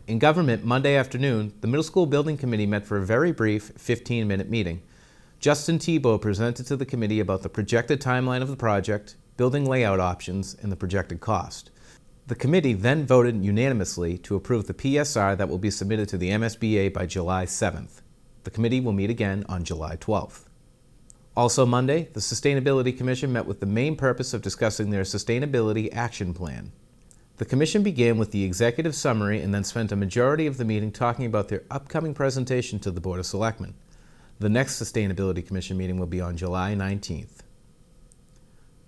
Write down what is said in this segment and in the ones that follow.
In government, Monday afternoon, the Middle School Building Committee met for a very brief 15-minute meeting. Justin Tebow presented to the committee about the projected timeline of the project, building layout options, and the projected cost. The committee then voted unanimously to approve the PSR that will be submitted to the MSBA by July 7th. The committee will meet again on July 12th. Also Monday, the Sustainability Commission met with the main purpose of discussing their Sustainability Action Plan. The Commission began with the executive summary and then spent a majority of the meeting talking about their upcoming presentation to the Board of Selectmen. The next Sustainability Commission meeting will be on July 19th.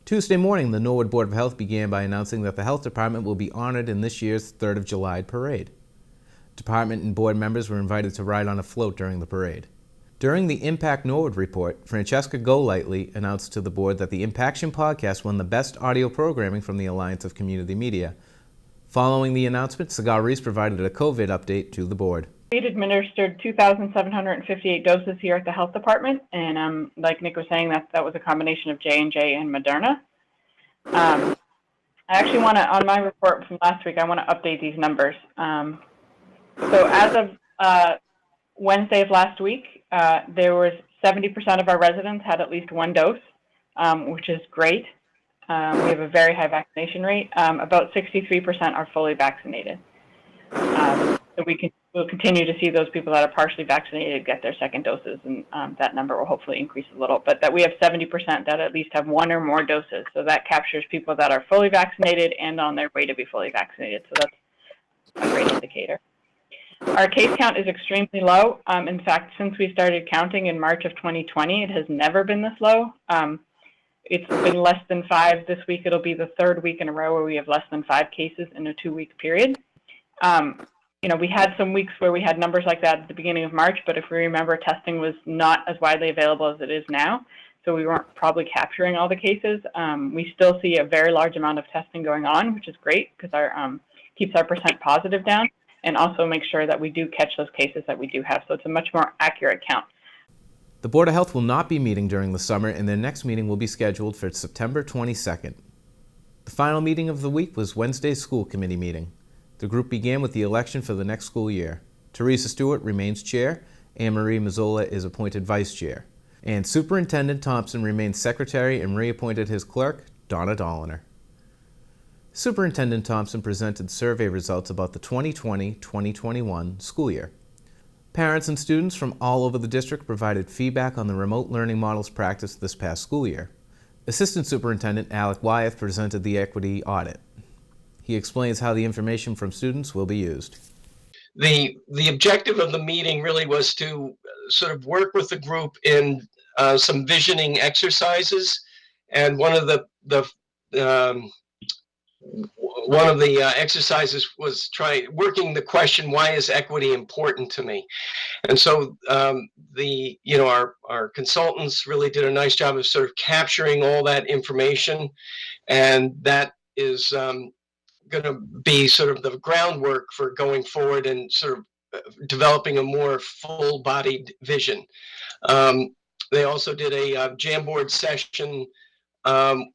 Tuesday morning, the Norwood Board of Health began by announcing that the Health Department will be honored in this year's 3rd of July parade. Department and board members were invited to ride on a float during the parade. During the Impact Norwood report, Francesca Golightly announced to the board that the Impaction podcast won the Best Audio Programming from the Alliance of Community Media. Following the announcement, Sigal Reese provided a COVID update to the board. We administered 2,758 doses here at the health department, and like Nick was saying, that was a combination of J&J and Moderna. I actually want to, on my report from last week, I want to update these numbers. So as of Wednesday of last week, there was 70% of our residents had at least one dose, which is great. We have a very high vaccination rate. About 63% are fully vaccinated. So we'll continue to see those people that are partially vaccinated get their second doses, and that number will hopefully increase a little. But that we have 70% that at least have one or more doses. So that captures people that are fully vaccinated and on their way to be fully vaccinated. So that's a great indicator. Our case count is extremely low. In fact, since we started counting in March of 2020, it has never been this low. It's been less than 5 this week. It'll be the 3rd week in a row where we have less than 5 cases in a 2-week period. We had some weeks where we had numbers like that at the beginning of March, but if we remember, testing was not as widely available as it is now, so we weren't probably capturing all the cases. We still see a very large amount of testing going on, which is great because our keeps our percent positive down, and also make sure that we do catch those cases that we do have. So it's a much more accurate count. The Board of Health will not be meeting during the summer, and their next meeting will be scheduled for September 22nd. The final meeting of the week was Wednesday's school committee meeting. The group began with the election for the next school year. Teresa Stewart remains chair, Anne Marie Mazzola is appointed vice chair, and Superintendent Thompson remains secretary and reappointed his clerk, Donna Dolliner. Superintendent Thompson presented survey results about the 2020-2021 school year. Parents and students from all over the district provided feedback on the remote learning models practiced this past school year. Assistant Superintendent Alec Wyeth presented the equity audit. He explains how the information from students will be used. The objective of the meeting really was to sort of work with the group in some visioning exercises, and one of the exercises was working the question, why is equity important to me? And so our consultants really did a nice job of sort of capturing all that information, and that is going to be sort of the groundwork for going forward and sort of developing a more full-bodied vision. They also did a Jamboard session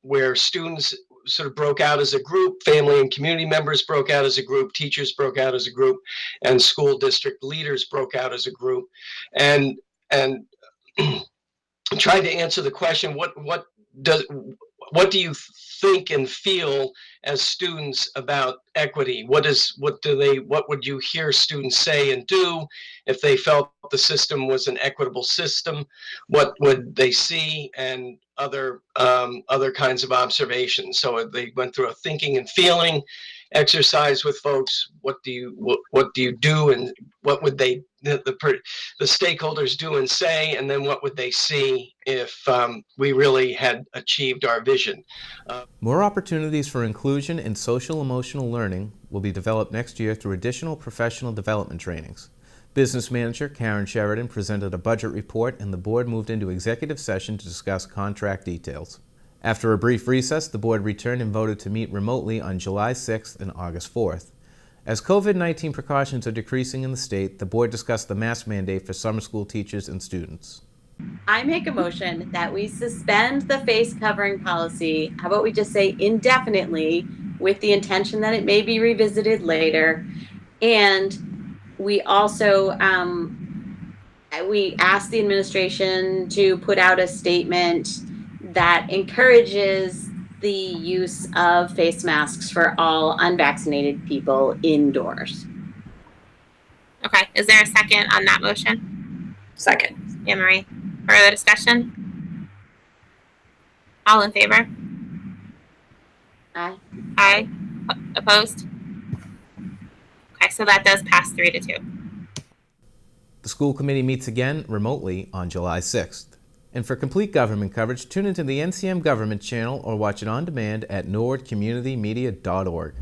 where students sort of broke out as a group, family and community members broke out as a group, teachers broke out as a group, and school district leaders broke out as a group, and tried to answer the question, what do you think and feel as students about equity? What would you hear students say and do if they felt the system was an equitable system? What would they see, and other kinds of observations? So they went through a thinking and feeling exercise with folks. What do you do, and what would the stakeholders do and say, and then what would they see if we really had achieved our vision? More opportunities for inclusion and social emotional learning will be developed next year through additional professional development trainings. Business manager Karen Sheridan presented a budget report, and the board moved into executive session to discuss contract details. After a brief recess, the board returned and voted to meet remotely on July 6th and August 4th. As COVID-19 precautions are decreasing in the state, the board discussed the mask mandate for summer school teachers and students. I make a motion that we suspend the face covering policy. How about we just say indefinitely, with the intention that it may be revisited later, and we also we asked the administration to put out a statement that encourages the use of face masks for all unvaccinated people indoors. Okay, is there a second on that motion? Second. Anne Marie, further discussion? All in favor? Aye. Aye. Opposed? Okay, so that does pass 3-2. The school committee meets again remotely on July 6th. And for complete government coverage, tune into the NCM Government channel or watch it on demand at nordcommunitymedia.org.